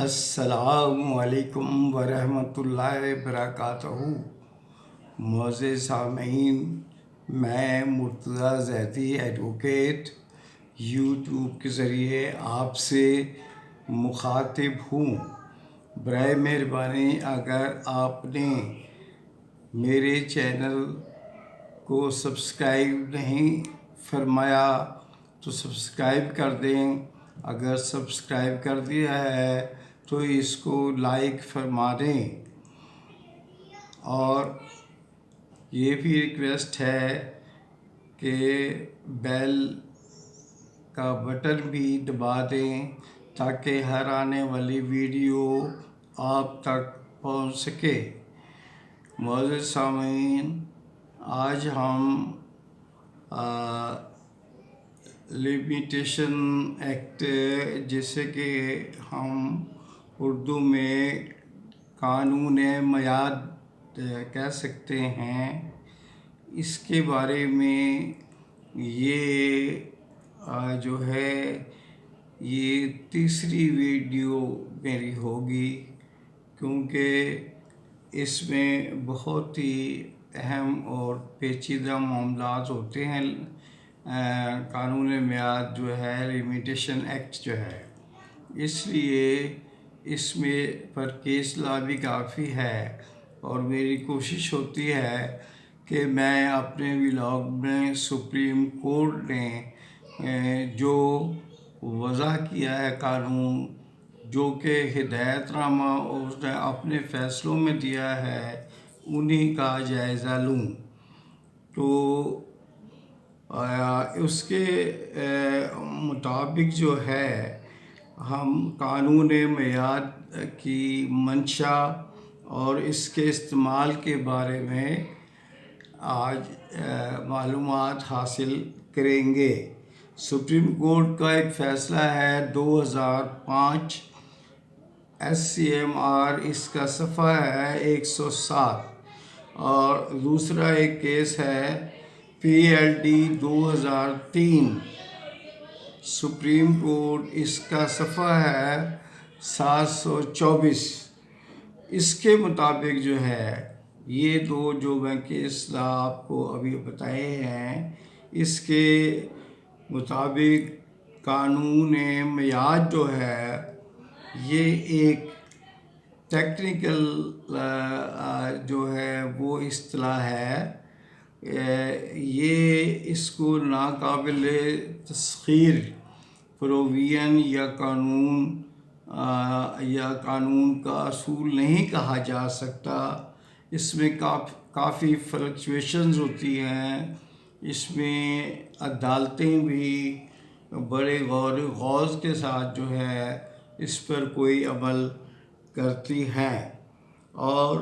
السلام علیکم ورحمۃ اللہ وبرکاتہ۔ معزز سامعین، میں مرتضیٰ زیدی ایڈوکیٹ یوٹیوب کے ذریعے آپ سے مخاطب ہوں۔ برائے مہربانی اگر آپ نے میرے چینل کو سبسکرائب نہیں فرمایا تو سبسکرائب کر دیں۔ اگر سبسکرائب کر دیا ہے تو اس کو لائک فرما دیں، اور یہ بھی ریکویسٹ ہے کہ بیل کا بٹن بھی دبا دیں تاکہ ہر آنے والی ویڈیو آپ تک پہنچ سکے۔ معزز سامعین، آج ہم لمیٹیشن ایکٹ، جیسے کہ ہم اردو میں قانون میعاد کہہ سکتے ہیں، اس کے بارے میں یہ جو ہے یہ تیسری ویڈیو میری ہوگی، کیونکہ اس میں بہت ہی اہم اور پیچیدہ معاملات ہوتے ہیں۔ قانون میعاد جو ہے، لمیٹیشن ایکٹ جو ہے، اس لیے اس میں پر کیس لا بھی کافی ہے، اور میری کوشش ہوتی ہے کہ میں اپنے ولاگ میں سپریم کورٹ نے جو وضع کیا ہے قانون، جو کہ ہدایت نامہ اس نے اپنے فیصلوں میں دیا ہے، انہی کا جائزہ لوں۔ تو اس کے مطابق جو ہے، ہم قانون میعاد کی منشا اور اس کے استعمال کے بارے میں آج معلومات حاصل کریں گے۔ سپریم کورٹ کا ایک فیصلہ ہے 2005 SCMR، اس کا صفحہ ہے 107، اور دوسرا ایک کیس ہے PLD 2003 سپریم کورٹ، اس کا صفحہ ہے 724۔ اس کے مطابق جو ہے، یہ دو جو میں کیس آپ کو ابھی بتائے ہیں، اس کے مطابق قانون میعاد جو ہے، یہ ایک ٹیکنیکل جو ہے وہ اصطلاح ہے۔ یہ اس کو ناقابل تسخیر پروویژن یا قانون کا اصول نہیں کہا جا سکتا۔ اس میں کافی فلکچویشنز ہوتی ہیں۔ اس میں عدالتیں بھی بڑے غور و خوض کے ساتھ جو ہے اس پر کوئی عمل کرتی ہیں، اور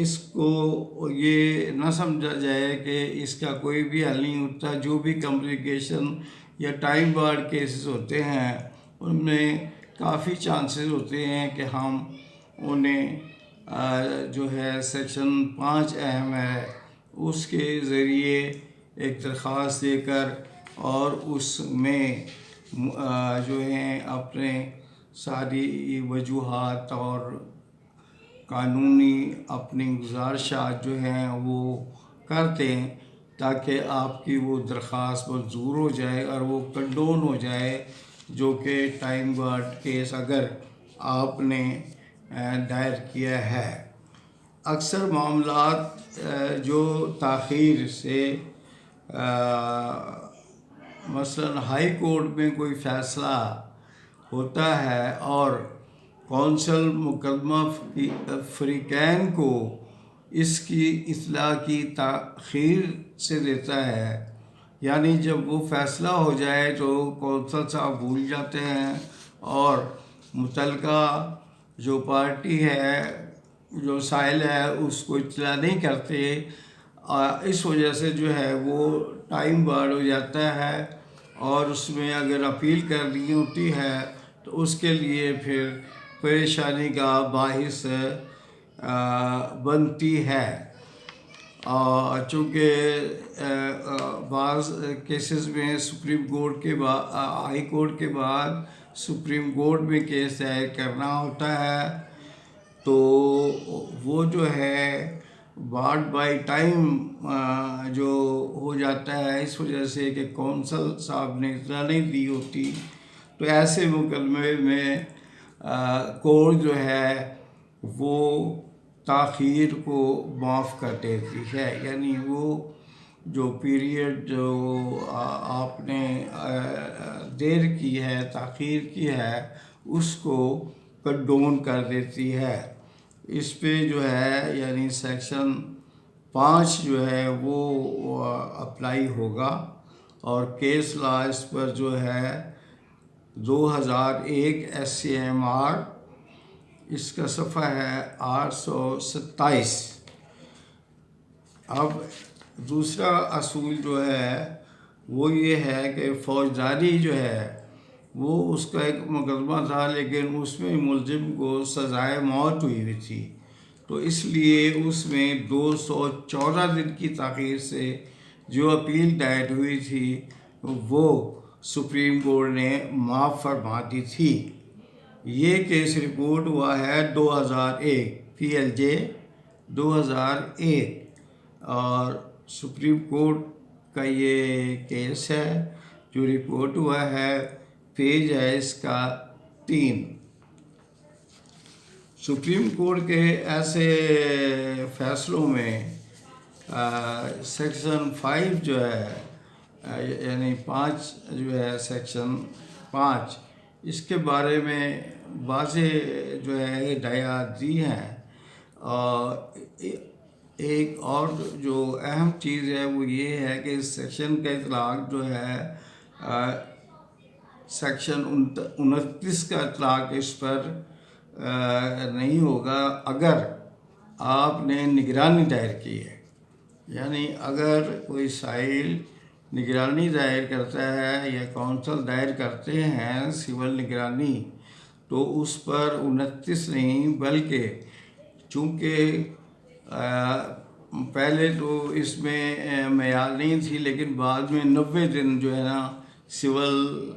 اس کو یہ نہ سمجھا جائے کہ اس کا کوئی بھی حل نہیں ہوتا۔ جو بھی کمپلیکیشن یا ٹائم بارڈ کیسز ہوتے ہیں، ان میں کافی چانسز ہوتے ہیں کہ ہم انہیں جو ہے سیکشن 5 اہم ہے، اس کے ذریعے ایک درخواست دے کر اور اس میں جو ہیں اپنے ساری وجوہات اور قانونی اپنی گزارشات جو ہیں وہ کرتے ہیں، تاکہ آپ کی وہ درخواست منظور ہو جائے اور وہ کنڈون ہو جائے، جو کہ ٹائم بارڈ کیس اگر آپ نے دائر کیا ہے۔ اکثر معاملات جو تاخیر سے، مثلاً ہائی کورٹ میں کوئی فیصلہ ہوتا ہے اور کونسل مقدمہ فریقین کو اس کی اطلاع کی تاخیر سے دیتا ہے، یعنی جب وہ فیصلہ ہو جائے تو کونسل صاحب بھول جاتے ہیں اور متعلقہ جو پارٹی ہے، جو سائل ہے، اس کو اطلاع نہیں کرتے۔ اس وجہ سے جو ہے وہ ٹائم بارڈ ہو جاتا ہے، اور اس میں اگر اپیل کرنی ہوتی ہے تو اس کے لیے پھر پریشانی کا باعث بنتی ہے۔ چونکہ بعض کیسز میں سپریم کورٹ کے ہائی کورٹ کے بعد سپریم کورٹ میں کیس دائر کرنا ہوتا ہے تو وہ جو ہے بارڈ بائی ٹائم جو ہو جاتا ہے، اس وجہ سے کہ کونسل صاحب نے اطلاع نہیں دی ہوتی، تو ایسے مقدمے میں کورٹ جو ہے وہ تاخیر کو معاف کر دیتی ہے، یعنی وہ جو پیریڈ جو آپ نے دیر کی ہے، تاخیر کی ہے، اس کو کنڈون کر دیتی ہے۔ اس پہ جو ہے یعنی سیکشن 5 جو ہے وہ اپلائی ہوگا، اور کیس لا اس پر جو ہے 2001 SCMR، اس کا صفحہ ہے 827۔ اب دوسرا اصول جو ہے وہ یہ ہے کہ فوجداری جو ہے وہ اس کا ایک مقدمہ تھا، لیکن اس میں ملزم کو سزائے موت ہوئی تھی، تو اس لیے اس میں 214 دن کی تاخیر سے جو اپیل دائر ہوئی تھی وہ سپریم کورٹ نے معاف فرما دی تھی۔ یہ کیس رپورٹ ہوا ہے 2001 PLJ 2001، اور سپریم کورٹ کا یہ کیس ہے جو رپورٹ ہوا ہے، پیج ہے اس کا 3۔ سپریم کورٹ کے ایسے فیصلوں میں سیکشن 5 جو ہے یعنی 5 جو ہے سیکشن 5، اس کے بارے میں واضح جو ہے ہدایات دی ہیں، اور ایک اور جو اہم چیز ہے وہ یہ ہے کہ اس سیکشن کا اطلاق جو ہے سیکشن 29 کا اطلاق اس پر نہیں ہوگا اگر آپ نے نگرانی دائر کی ہے، یعنی اگر کوئی سائل نگرانی دائر کرتا ہے یا کونسل دائر کرتے ہیں سول نگرانی، تو اس پر 29 نہیں بلکہ چونکہ پہلے تو اس میں معیار نہیں تھی، لیکن بعد میں 90 دن جو ہے نا سول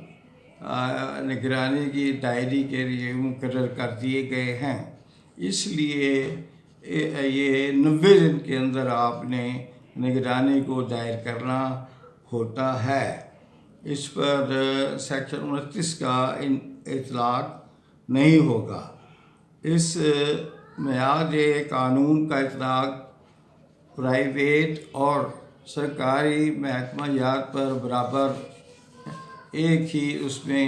نگرانی کی دائری کے لیے مقرر کر دیے گئے ہیں، اس لیے یہ 90 دن کے اندر آپ نے نگرانی کو دائر کرنا ہوتا ہے۔ اس پر سیکشن 29 کا اطلاق نہیں ہوگا۔ اس میعاد قانون کا اطلاق پرائیویٹ اور سرکاری محکمہ جات پر برابر ایک ہی اس میں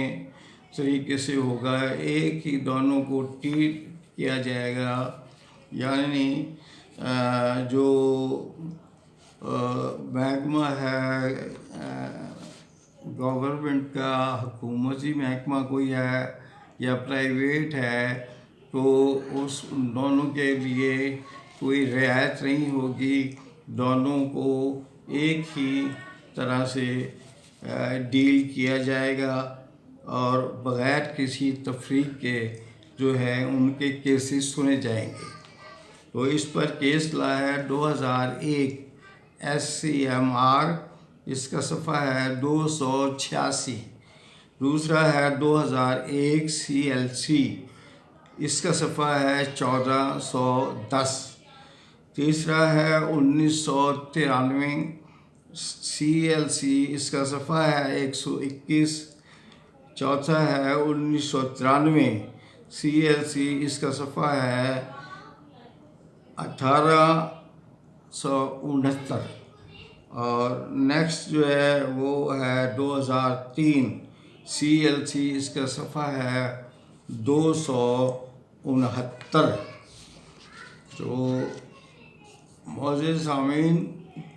طریقے سے ہوگا، ایک ہی دونوں کو ٹریٹ کیا جائے گا، یعنی جو محکمہ ہے گورنمنٹ کا، حکومتی محکمہ کوئی ہے یا پرائیویٹ ہے، تو اس دونوں کے لیے کوئی رعایت نہیں ہوگی، دونوں کو ایک ہی طرح سے ڈیل کیا جائے گا، اور بغیر کسی تفریق کے جو ہے ان کے کیسز سنے جائیں گے۔ تو اس پر کیس لا ہے 2001 SCMR، اس کا صفحہ ہے 286۔ دوسرا ہے 2001 CLC، اس کا صفحہ ہے 1410۔ تیسرا ہے 1993 CLC، اس کا صفحہ ہے 121۔ چوتھا ہے 1993 CLC، اس کا صفحہ ہے 1869۔ اور نیکسٹ جو ہے وہ ہے 2003 CLC، اس کا صفحہ ہے 269۔ تو معزز سامعین،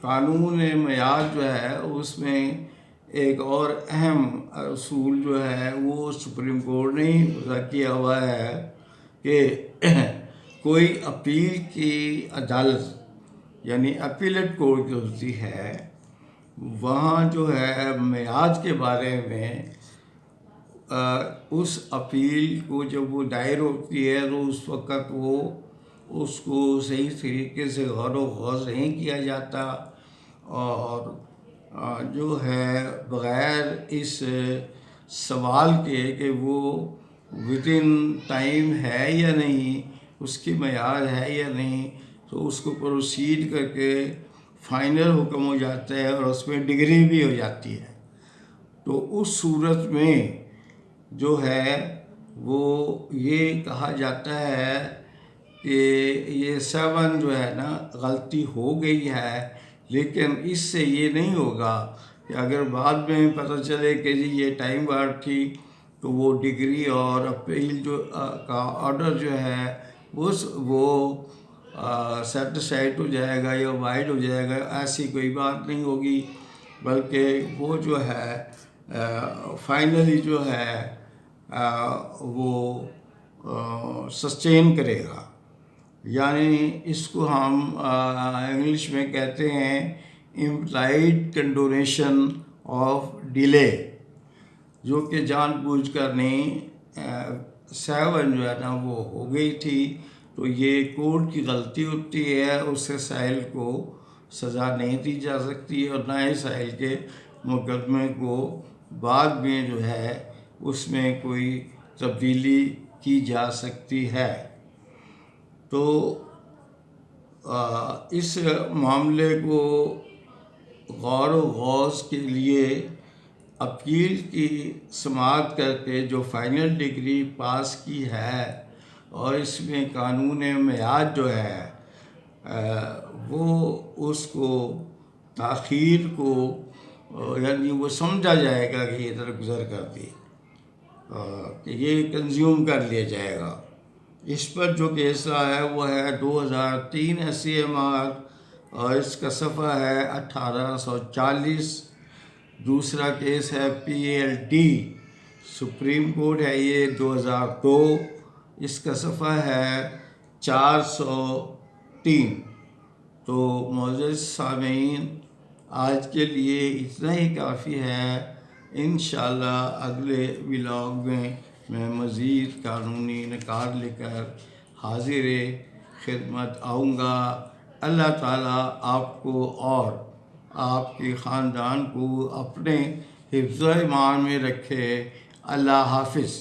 قانون میعاد جو ہے اس میں ایک اور اہم اصول جو ہے وہ سپریم کورٹ نے وضع کیا ہوا ہے کہ کوئی اپیل کی عدالت یعنی اپیلیٹ کورٹ جو ہوتی ہے، وہاں جو ہے میعاد کے بارے میں اس اپیل کو جب وہ دائر ہوتی ہے تو اس وقت وہ اس کو صحیح طریقے سے غور و خوض نہیں کیا جاتا، اور جو ہے بغیر اس سوال کے کہ وہ ود ان ٹائم ہے یا نہیں، اس کی معیار ہے یا نہیں، تو اس کو پروسیڈ کر کے فائنل حکم ہو جاتا ہے اور اس میں ڈگری بھی ہو جاتی ہے۔ تو اس صورت میں جو ہے وہ یہ کہا جاتا ہے کہ یہ 7 جو ہے نا غلطی ہو گئی ہے، لیکن اس سے یہ نہیں ہوگا کہ اگر بعد میں پتہ چلے کہ جی یہ ٹائم بار تھی تو وہ ڈگری اور اپیل جو کا آرڈر جو ہے وہ سیٹ اسائڈ ہو جائے گا یا وائڈ ہو جائے گا، ایسی کوئی بات نہیں ہوگی، بلکہ وہ جو ہے فائنلی جو ہے وہ سسٹین کرے گا۔ یعنی اس کو ہم انگلش میں کہتے ہیں امپلائڈ کنڈونیشن آف ڈیلے، جو کہ جان بوجھ کر نہیں 7 جو ہے نا وہ ہو گئی تھی، تو یہ کورٹ کی غلطی ہوتی ہے، اس سے سائل کو سزا نہیں دی جا سکتی اور نہ ہی سائل کے مقدمے کو بعد میں جو ہے اس میں کوئی تبدیلی کی جا سکتی ہے۔ تو اس معاملے کو غور و غوض کے لیے اپیل کی سماعت کر کے جو فائنل ڈگری پاس کی ہے اور اس میں قانون میعاد جو ہے وہ اس کو تاخیر کو یعنی وہ سمجھا جائے گا کہ یہ درگزر کر دی، کہ یہ کنزیوم کر لیا جائے گا۔ اس پر جو کیس رہا ہے وہ ہے 2003 SCMR اور اس کا صفحہ ہے 1840۔ دوسرا کیس ہے PLD سپریم کورٹ ہے، یہ 2002، اس کا صفحہ ہے 403۔ تو معزز سامعین، آج کے لیے اتنا ہی کافی ہے۔ انشاءاللہ اگلے ولاگ میں مزید قانونی نکات لے کر حاضر خدمت آؤں گا۔ اللہ تعالیٰ آپ کو اور آپ کے خاندان کو اپنے حفظ و ایمان میں رکھے۔ اللہ حافظ۔